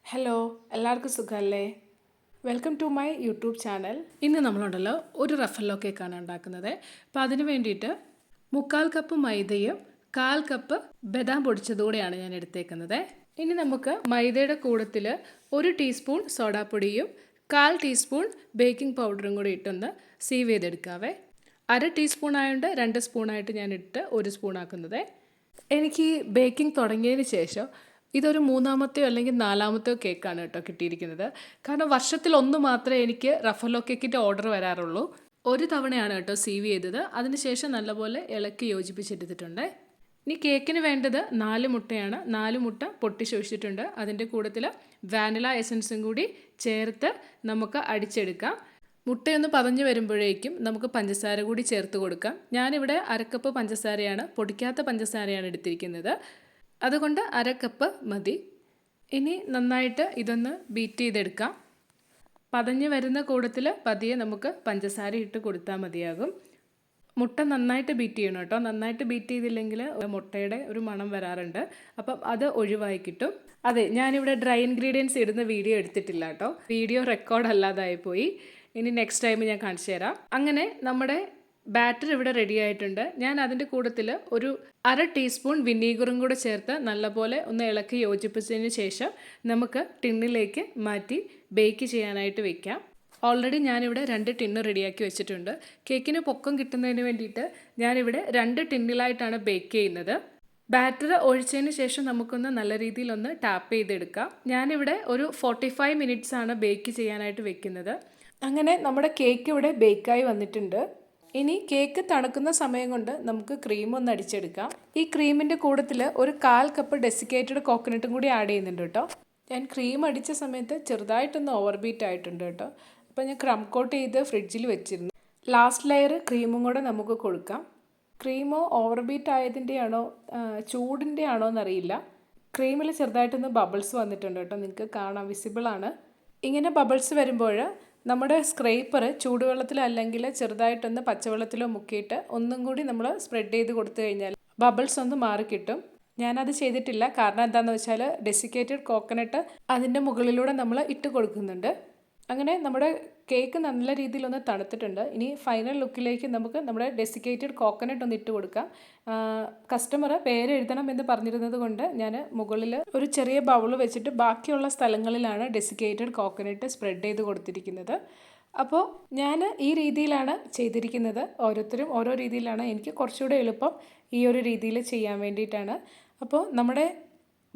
Hello, എല്ലാവർക്കും സുഖമല്ലേ? Welcome to my YouTube channel. ഇന്ന് നമ്മളുണ്ടല്ലോ ഒരു റഫല്ലോ കേക്കാണ് ഉണ്ടാക്കുന്നത്. അപ്പോൾ അതിന് വേണ്ടിയിട്ട് 3/4 കപ്പ് മൈദയും 1/4 കപ്പ് ബദാം പൊടിച്ചതുകൂടെയാണ് ഞാൻ എടുത്തേക്കുന്നത്. ഇനി നമുക്ക് മൈദയുടെ കൂടത്തിൽ 1 ടീസ്പൂൺ സോഡാപ്പൊടിയും 1/4 ടീസ്പൂൺ ബേക്കിംഗ് പൗഡറും കൂടി ഇട്ടൊന്ന് സീവ് ചെയ്തെടുക്കാവേ. 1/2 ടീസ്പൂൺ ആയതുകൊണ്ട് 2 സ്പൂണായിട്ട് ഞാൻ ഇട്ട് 1 സ്പൂൺ ആക്കുന്നത്. എനിക്ക് ബേക്കിംഗ് തുടങ്ങിയതിന് ശേഷം ഇതൊരു 3ാമത്തെയോ അല്ലെങ്കിൽ 4ാമത്തെയോ കേക്കാണ് കേട്ടോ കിട്ടിയിരിക്കുന്നത്. കാരണം വർഷത്തിൽ മാത്രമേ എനിക്ക് റഫല്ലോ കേക്കിൻ്റെ ഓർഡർ വരാറുള്ളൂ. ഒരു തവണയാണ് കേട്ടോ സീവ് ചെയ്തത്. അതിനുശേഷം നല്ലപോലെ ഇളക്കി യോജിപ്പിച്ചെടുത്തിട്ടുണ്ട്. ഇനി കേക്കിന് വേണ്ടത് 4 മുട്ടയാണ്. 4 മുട്ട പൊട്ടിച്ചൊഴിച്ചിട്ടുണ്ട്. അതിൻ്റെ കൂട്ടത്തിൽ വാനില എസൻസും കൂടി ചേർത്ത് നമുക്ക് അടിച്ചെടുക്കാം. മുട്ടയൊന്ന് പതഞ്ഞ് വരുമ്പോഴേക്കും നമുക്ക് പഞ്ചസാര കൂടി ചേർത്ത് കൊടുക്കാം. ഞാനിവിടെ 1/2 കപ്പ് പഞ്ചസാരയാണ്, പൊടിക്കാത്ത പഞ്ചസാരയാണ് എടുത്തിരിക്കുന്നത്. അതുകൊണ്ട് 1/2 കപ്പ് മതി. ഇനി നന്നായിട്ട് ഇതൊന്ന് ബീറ്റ് ചെയ്തെടുക്കാം. പതഞ്ഞ് വരുന്ന കൂടത്തിൽ പതിയെ നമുക്ക് പഞ്ചസാര ഇട്ട് കൊടുത്താൽ മതിയാകും. മുട്ട നന്നായിട്ട് ബീറ്റ് ചെയ്യണം കേട്ടോ. നന്നായിട്ട് ബീറ്റ് ചെയ്തില്ലെങ്കിൽ മുട്ടയുടെ ഒരു മണം വരാറുണ്ട്. അപ്പം അത് ഒഴിവായി കിട്ടും. അതെ, ഞാനിവിടെ ഡ്രൈ ഇൻഗ്രീഡിയൻസ് ഇടുന്ന വീഡിയോ എടുത്തിട്ടില്ല കേട്ടോ. വീഡിയോ റെക്കോർഡ് അല്ലാതായിപ്പോയി. ഇനി നെക്സ്റ്റ് ടൈം ഞാൻ കാണിച്ചു തരാം. അങ്ങനെ നമ്മുടെ ബാറ്റർ ഇവിടെ റെഡി ആയിട്ടുണ്ട്. ഞാൻ അതിൻ്റെ കൂട്ടത്തിൽ ഒരു 1/2 ടീസ്പൂൺ വിനീഗറും കൂടെ ചേർത്ത് നല്ലപോലെ ഒന്ന് ഇളക്കി യോജിപ്പിച്ചതിന് ശേഷം നമുക്ക് ടിന്നിലേക്ക് മാറ്റി ബേക്ക് ചെയ്യാനായിട്ട് വെക്കാം. ഓൾറെഡി ഞാനിവിടെ 2 ടിന്ന് റെഡിയാക്കി വെച്ചിട്ടുണ്ട്. കേക്കിന് പൊക്കം കിട്ടുന്നതിന് വേണ്ടിയിട്ട് ഞാനിവിടെ 2 ടിന്നിലായിട്ടാണ് ബേക്ക് ചെയ്യുന്നത്. ബാറ്റർ ഒഴിച്ചതിന് ശേഷം നമുക്കൊന്ന് നല്ല രീതിയിലൊന്ന് ടാപ്പ് ചെയ്തെടുക്കാം. ഞാനിവിടെ ഒരു 45 മിനിറ്റ്സ് ആണ് ബേക്ക് ചെയ്യാനായിട്ട് വെക്കുന്നത്. അങ്ങനെ നമ്മുടെ കേക്ക് ഇവിടെ ബേക്കായി വന്നിട്ടുണ്ട്. ഇനി കേക്ക് തണുക്കുന്ന സമയം കൊണ്ട് നമുക്ക് ക്രീം ഒന്ന് അടിച്ചെടുക്കാം. ഈ ക്രീമിൻ്റെ കൂട്ടത്തിൽ ഒരു 1/4 കപ്പ് ഡെസിക്കേറ്റഡ് കോക്കനട്ടും കൂടി ആഡ് ചെയ്യുന്നുണ്ട് കേട്ടോ. ഞാൻ ക്രീം അടിച്ച സമയത്ത് ചെറുതായിട്ടൊന്ന് ഓവർ ബീറ്റ് ആയിട്ടുണ്ട് കേട്ടോ. അപ്പോൾ ഞാൻ ക്രം കോട്ട് ചെയ്ത് ഫ്രിഡ്ജിൽ വെച്ചിരുന്നു. ലാസ്റ്റ് ലെയർ ക്രീമും കൂടെ നമുക്ക് കൊടുക്കാം. ക്രീമോ ഓവർ ബീറ്റ് ആയതിൻ്റെ ആണോ ചൂടിൻ്റെ ആണോ എന്നറിയില്ല. ക്രീമിൽ ചെറുതായിട്ടൊന്ന് ബബിൾസ് വന്നിട്ടുണ്ട് കേട്ടോ. നിങ്ങൾക്ക് കാണാം, വിസിബിളാണ്. ഇങ്ങനെ ബബിൾസ് വരുമ്പോൾ നമ്മുടെ സ്ക്രേപ്പർ ചൂടുവെള്ളത്തിലല്ലെങ്കിൽ ചെറുതായിട്ടൊന്ന് പച്ചവെള്ളത്തിലോ മുക്കിയിട്ട് ഒന്നും കൂടി നമ്മൾ സ്പ്രെഡ് ചെയ്ത് കൊടുത്തു കഴിഞ്ഞാൽ ബബിൾസ് ഒന്ന് മാറിക്കിട്ടും. ഞാനത് ചെയ്തിട്ടില്ല. കാരണം എന്താണെന്ന് വെച്ചാൽ ഡെസിക്കേറ്റഡ് കോക്കനട്ട് അതിൻ്റെ മുകളിലൂടെ നമ്മൾ ഇട്ട് കൊടുക്കുന്നുണ്ട്. അങ്ങനെ നമ്മുടെ കേക്ക് നല്ല രീതിയിലൊന്ന് തണുത്തിട്ടുണ്ട്. ഇനി ഫൈനൽ ലുക്കിലേക്ക് നമുക്ക് നമ്മുടെ ഡെസിക്കേറ്റഡ് കോക്കനട്ട് ഒന്ന് ഇട്ട് കൊടുക്കാം. കസ്റ്റമർ പേര് എഴുതണം എന്ന് പറഞ്ഞിരുന്നത് കൊണ്ട് ഞാൻ മുകളിൽ ഒരു ചെറിയ ബൗൾ വെച്ചിട്ട് ബാക്കിയുള്ള സ്ഥലങ്ങളിലാണ് ഡെസിക്കേറ്റഡ് കോക്കനട്ട് സ്പ്രെഡ് ചെയ്ത് കൊടുത്തിരിക്കുന്നത്. അപ്പോൾ ഞാൻ ഈ രീതിയിലാണ് ചെയ്തിരിക്കുന്നത്. ഓരോരുത്തരും ഓരോ രീതിയിലാണ്. എനിക്ക് കുറച്ചുകൂടെ എളുപ്പം ഈ ഒരു രീതിയിൽ ചെയ്യാൻ വേണ്ടിയിട്ടാണ്. അപ്പോൾ നമ്മുടെ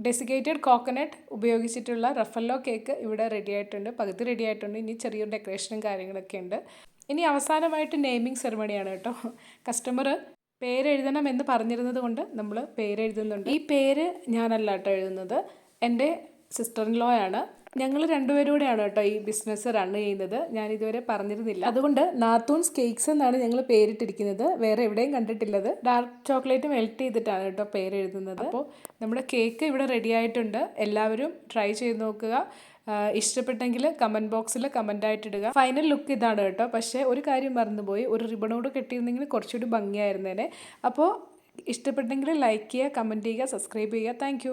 ഡെസിക്കേറ്റഡ് കോക്കനട്ട് ഉപയോഗിച്ചിട്ടുള്ള റഫല്ലോ കേക്ക് ഇവിടെ റെഡി ആയിട്ടുണ്ട്. പകുതി റെഡി ആയിട്ടുണ്ട്. ഇനി ചെറിയൊരു ഡെക്കറേഷനും കാര്യങ്ങളൊക്കെ ഉണ്ട്. ഇനി അവസാനമായിട്ട് നെയിമിംഗ് സെറിമണിയാണ് കേട്ടോ. കസ്റ്റമർ പേരെഴുതണം എന്ന് പറഞ്ഞിരുന്നത് കൊണ്ട് നമ്മൾ പേരെഴുതുന്നുണ്ട്. ഈ പേര് ഞാനല്ല കേട്ടോ എഴുതുന്നത്, എൻ്റെ സിസ്റ്റർ ഇൻ ലോ ആണ്. ഞങ്ങൾ രണ്ടുപേരും കൂടെയാണ് കേട്ടോ ഈ ബിസിനസ് റൺ ചെയ്യുന്നത്. ഞാൻ ഇതുവരെ പറഞ്ഞിരുന്നില്ല. അതുകൊണ്ട് നാത്തൂൺസ് കേക്ക്സ് എന്നാണ് ഞങ്ങൾ പേരിട്ടിരിക്കുന്നത്. വേറെ എവിടെയും കണ്ടിട്ടില്ലത്. ഡാർക്ക് ചോക്ലേറ്റ് മെൽറ്റ് ചെയ്തിട്ടാണ് കേട്ടോ പേര് എഴുതുന്നത്. അപ്പോൾ നമ്മുടെ കേക്ക് ഇവിടെ റെഡി ആയിട്ടുണ്ട്. എല്ലാവരും ട്രൈ ചെയ്ത് നോക്കുക. ഇഷ്ടപ്പെട്ടെങ്കിൽ കമൻറ്റ് ബോക്സിൽ കമൻ്റായിട്ട് ഇടുക. ഫൈനൽ ലുക്ക് ഇതാണ് കേട്ടോ. പക്ഷേ ഒരു കാര്യം മറന്നുപോയി, ഒരു റിബണോട് കെട്ടിയിരുന്നെങ്കിൽ കുറച്ചുകൂടി ഭംഗിയായിരുന്നേനെ. അപ്പോൾ ഇഷ്ടപ്പെട്ടെങ്കിൽ ലൈക്ക് ചെയ്യുക, കമൻറ്റ് ചെയ്യുക, സബ്സ്ക്രൈബ് ചെയ്യുക. താങ്ക്